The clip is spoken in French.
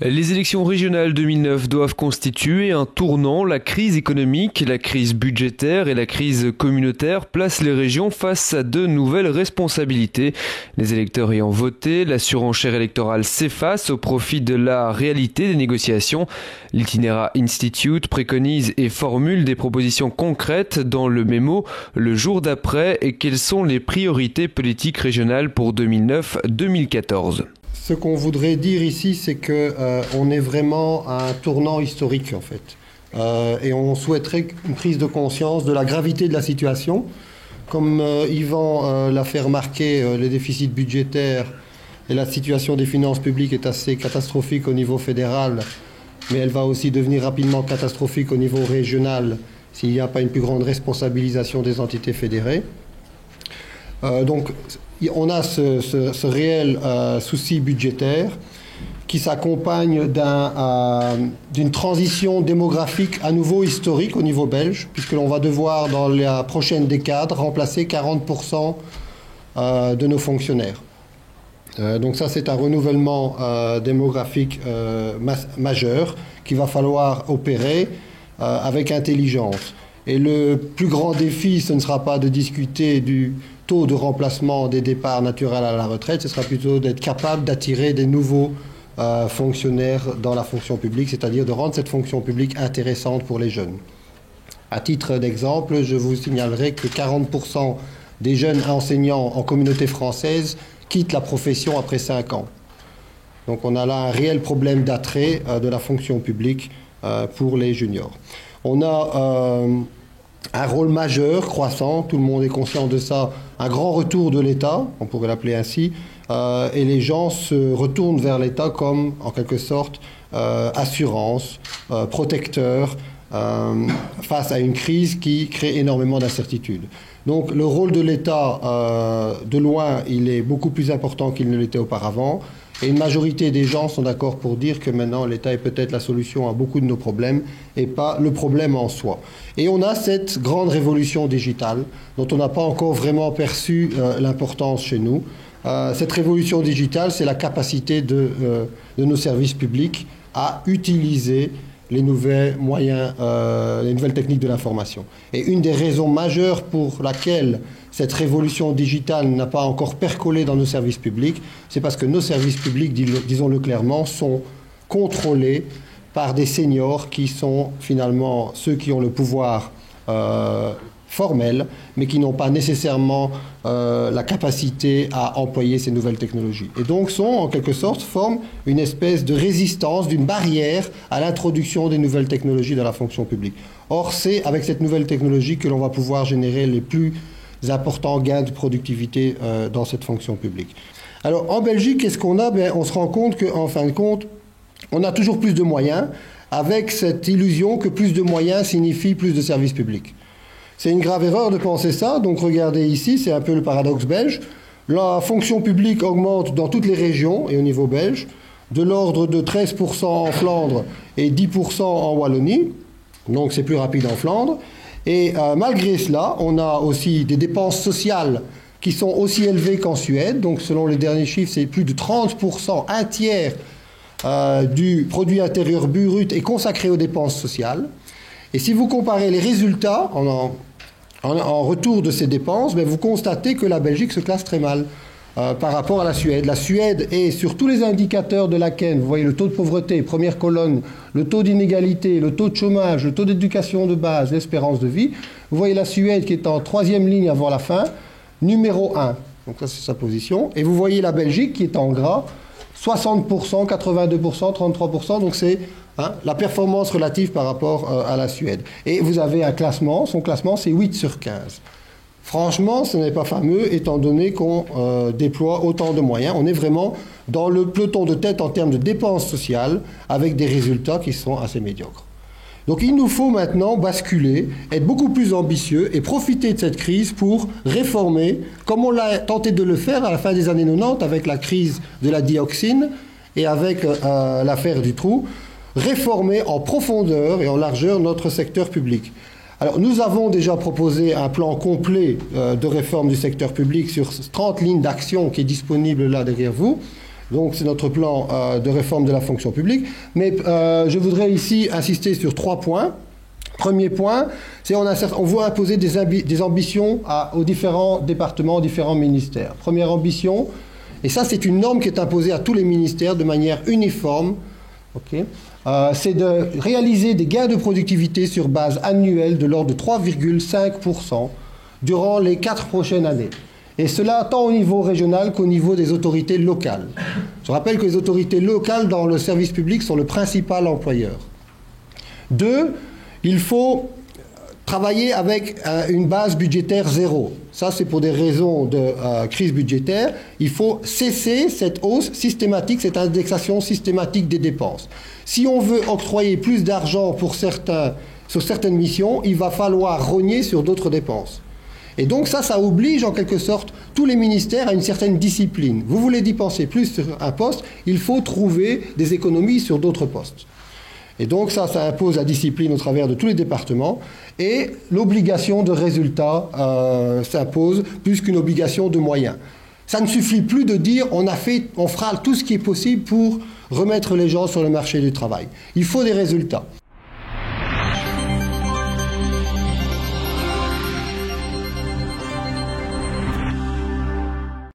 Les élections régionales 2009 doivent constituer un tournant. La crise économique, la crise budgétaire et la crise communautaire placent les régions face à de nouvelles responsabilités. Les électeurs ayant voté, la surenchère électorale s'efface au profit de la réalité des négociations. L'Itinéra Institute préconise et formule des propositions concrètes dans le mémo le jour d'après et quelles sont les priorités politiques régionales pour 2009-2014. Ce qu'on voudrait dire ici, c'est qu'on est vraiment à un tournant historique, en fait. Et on souhaiterait une prise de conscience de la gravité de la situation. Comme Yvan l'a fait remarquer, les déficits budgétaires et la situation des finances publiques est assez catastrophique au niveau fédéral, mais elle va aussi devenir rapidement catastrophique au niveau régional s'il n'y a pas une plus grande responsabilisation des entités fédérées. Donc, on a ce réel souci budgétaire qui s'accompagne d'une transition démographique à nouveau historique au niveau belge, puisque l'on va devoir, dans la prochaine décade, remplacer 40% de nos fonctionnaires. Donc ça, c'est un renouvellement démographique majeur qu'il va falloir opérer avec intelligence. Et le plus grand défi, ce ne sera pas de discuter du taux de remplacement des départs naturels à la retraite, ce sera plutôt d'être capable d'attirer des nouveaux fonctionnaires dans la fonction publique, c'est-à-dire de rendre cette fonction publique intéressante pour les jeunes. À titre d'exemple, je vous signalerai que 40% des jeunes enseignants en communauté française quittent la profession après 5 ans. Donc on a là un réel problème d'attrait de la fonction publique pour les juniors. On a un rôle majeur, croissant, tout le monde est conscient de ça, un grand retour de l'État, on pourrait l'appeler ainsi, et les gens se retournent vers l'État comme, en quelque sorte, assurance, protecteur, face à une crise qui crée énormément d'incertitudes. Donc le rôle de l'État, de loin, il est beaucoup plus important qu'il ne l'était auparavant. Et une majorité des gens sont d'accord pour dire que maintenant l'État est peut-être la solution à beaucoup de nos problèmes et pas le problème en soi. Et on a cette grande révolution digitale dont on n'a pas encore vraiment perçu l'importance chez nous. Cette révolution digitale, c'est la capacité de nos services publics à utiliser les nouveaux moyens, les nouvelles techniques de l'information. Et une des raisons majeures pour laquelle cette révolution digitale n'a pas encore percolé dans nos services publics, c'est parce que nos services publics, disons-le clairement, sont contrôlés par des seniors qui sont finalement ceux qui ont le pouvoir formel, mais qui n'ont pas nécessairement la capacité à employer ces nouvelles technologies. Et donc en quelque sorte, forment une espèce de résistance, d'une barrière à l'introduction des nouvelles technologies dans la fonction publique. Or, c'est avec cette nouvelle technologie que l'on va pouvoir générer les plus importants gains de productivité dans cette fonction publique. Alors, en Belgique, qu'est-ce qu'on a? On se rend compte qu'en fin de compte, on a toujours plus de moyens, avec cette illusion que plus de moyens signifie plus de services publics. C'est une grave erreur de penser ça. Donc regardez ici, c'est un peu le paradoxe belge. La fonction publique augmente dans toutes les régions et au niveau belge, de l'ordre de 13% en Flandre et 10% en Wallonie. Donc c'est plus rapide en Flandre. Et malgré cela, on a aussi des dépenses sociales qui sont aussi élevées qu'en Suède. Donc selon les derniers chiffres, c'est plus de 30%, un tiers du produit intérieur brut est consacré aux dépenses sociales. Et si vous comparez les résultats en retour de ces dépenses, vous constatez que la Belgique se classe très mal par rapport à la Suède. La Suède est sur tous les indicateurs de l'AQEN, vous voyez le taux de pauvreté, première colonne, le taux d'inégalité, le taux de chômage, le taux d'éducation de base, l'espérance de vie. Vous voyez la Suède qui est en 3e ligne avant la fin, numéro 1. Donc ça c'est sa position. Et vous voyez la Belgique qui est en gras, 60%, 82%, 33%, donc c'est la performance relative par rapport à la Suède. Et vous avez un classement, son classement c'est 8 sur 15. Franchement, ce n'est pas fameux étant donné qu'on déploie autant de moyens. On est vraiment dans le peloton de tête en termes de dépenses sociales avec des résultats qui sont assez médiocres. Donc il nous faut maintenant basculer, être beaucoup plus ambitieux et profiter de cette crise pour réformer, comme on l'a tenté de le faire à la fin des années 90 avec la crise de la dioxine et avec l'affaire du trou, réformer en profondeur et en largeur notre secteur public. Alors nous avons déjà proposé un plan complet de réforme du secteur public sur 30 lignes d'action qui est disponible là derrière vous. Donc c'est notre plan de réforme de la fonction publique. Mais je voudrais ici insister sur 3 points. Premier point, c'est on veut imposer des ambitions aux différents départements, aux différents ministères. Première ambition, et ça c'est une norme qui est imposée à tous les ministères de manière uniforme, c'est de réaliser des gains de productivité sur base annuelle de l'ordre de 3,5% durant les 4 prochaines années. Et cela tant au niveau régional qu'au niveau des autorités locales. Je rappelle que les autorités locales dans le service public sont le principal employeur. 2, il faut travailler avec une base budgétaire zéro. Ça, c'est pour des raisons de crise budgétaire. Il faut cesser cette hausse systématique, cette indexation systématique des dépenses. Si on veut octroyer plus d'argent sur certaines missions, il va falloir rogner sur d'autres dépenses. Et donc ça oblige en quelque sorte tous les ministères à une certaine discipline. Vous voulez dépenser plus sur un poste, il faut trouver des économies sur d'autres postes. Et donc ça impose la discipline au travers de tous les départements. Et l'obligation de résultat s'impose plus qu'une obligation de moyens. Ça ne suffit plus de dire on fera tout ce qui est possible pour remettre les gens sur le marché du travail. Il faut des résultats.